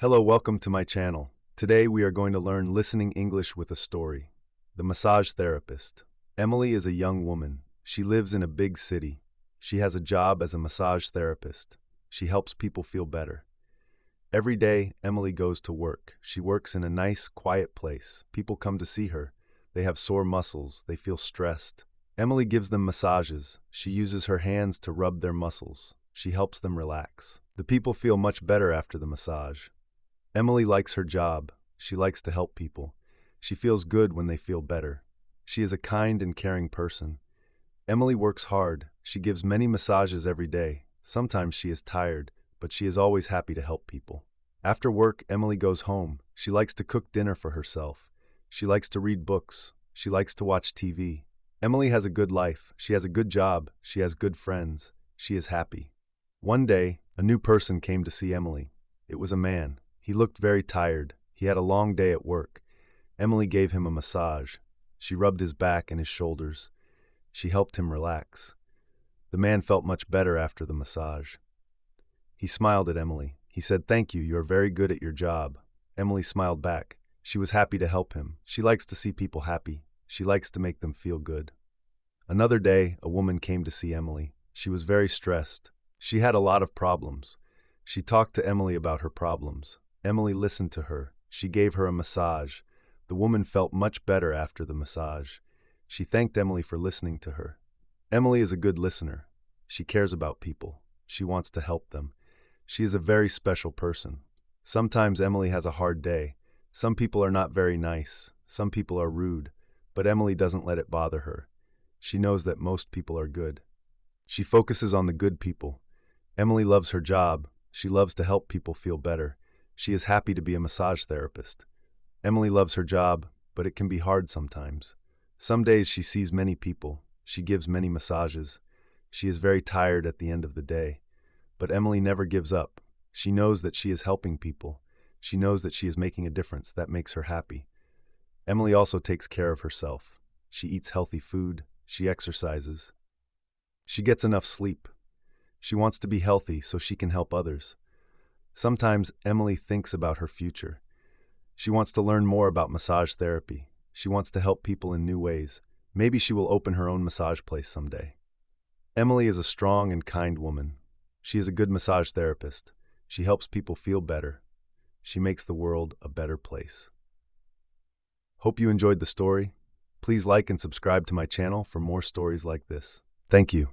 Hello, welcome to my channel. Today we are going to learn listening English with a story. The Massage Therapist. Emily is a young woman. She lives in a big city. She has a job as a massage therapist. She helps people feel better. Every day, Emily goes to work. She works in a nice, quiet place. People come to see her. They have sore muscles. They feel stressed. Emily gives them massages. She uses her hands to rub their muscles. She helps them relax. The people feel much better after the massage. Emily likes her job. She likes to help people. She feels good when they feel better. She is a kind and caring person. Emily works hard. She gives many massages every day. Sometimes she is tired, but she is always happy to help people. After work, Emily goes home. She likes to cook dinner for herself. She likes to read books. She likes to watch TV. Emily has a good life. She has a good job. She has good friends. She is happy. One day, a new person came to see Emily. It was a man. He looked very tired. He had a long day at work. Emily gave him a massage. She rubbed his back and his shoulders. She helped him relax. The man felt much better after the massage. He smiled at Emily. He said, "Thank you, you are very good at your job." Emily smiled back. She was happy to help him. She likes to see people happy. She likes to make them feel good. Another day, a woman came to see Emily. She was very stressed. She had a lot of problems. She talked to Emily about her problems. Emily listened to her. She gave her a massage. The woman felt much better after the massage. She thanked Emily for listening to her. Emily is a good listener. She cares about people. She wants to help them. She is a very special person. Sometimes Emily has a hard day. Some people are not very nice. Some people are rude. But Emily doesn't let it bother her. She knows that most people are good. She focuses on the good people. Emily loves her job. She loves to help people feel better. She is happy to be a massage therapist. Emily loves her job, but it can be hard sometimes. Some days she sees many people. She gives many massages. She is very tired at the end of the day. But Emily never gives up. She knows that she is helping people. She knows that she is making a difference. That makes her happy. Emily also takes care of herself. She eats healthy food. She exercises. She gets enough sleep. She wants to be healthy so she can help others. Sometimes Emily thinks about her future. She wants to learn more about massage therapy. She wants to help people in new ways. Maybe she will open her own massage place someday. Emily is a strong and kind woman. She is a good massage therapist. She helps people feel better. She makes the world a better place. Hope you enjoyed the story. Please like and subscribe to my channel for more stories like this. Thank you.